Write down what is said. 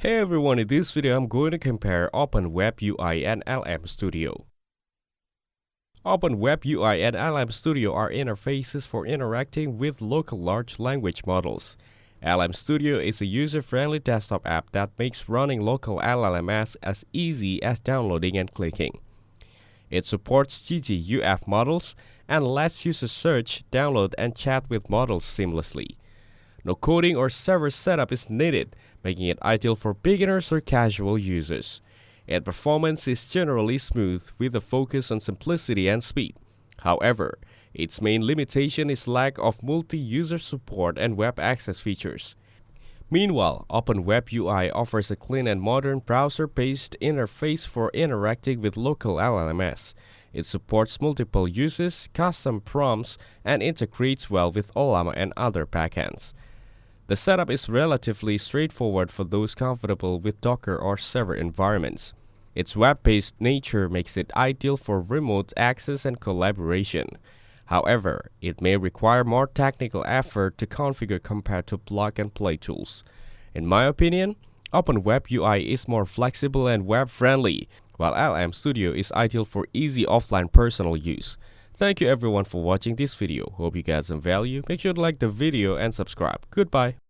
Hey everyone, in this video I'm going to compare Open WebUI and LM Studio. Open WebUI and LM Studio are interfaces for interacting with local large language models. LM Studio is a user-friendly desktop app that makes running local LLMs as easy as downloading and clicking. It supports GGUF models and lets users search, download, and chat with models seamlessly. No coding or server setup is needed, making it ideal for beginners or casual users. Its performance is generally smooth with a focus on simplicity and speed. However, its main limitation is lack of multi-user support and web access features. Meanwhile, Open WebUI offers a clean and modern browser-based interface for interacting with local LLMs. It supports multiple uses, custom prompts, and integrates well with OLAMA and other backends. The setup is relatively straightforward for those comfortable with Docker or server environments. Its web-based nature makes it ideal for remote access and collaboration. However, it may require more technical effort to configure compared to plug-and-play tools. In my opinion, Open WebUI is more flexible and web-friendly, while LM Studio is ideal for easy offline personal use. Thank you everyone for watching this video. Hope you got some value. Make sure to like the video and subscribe. Goodbye.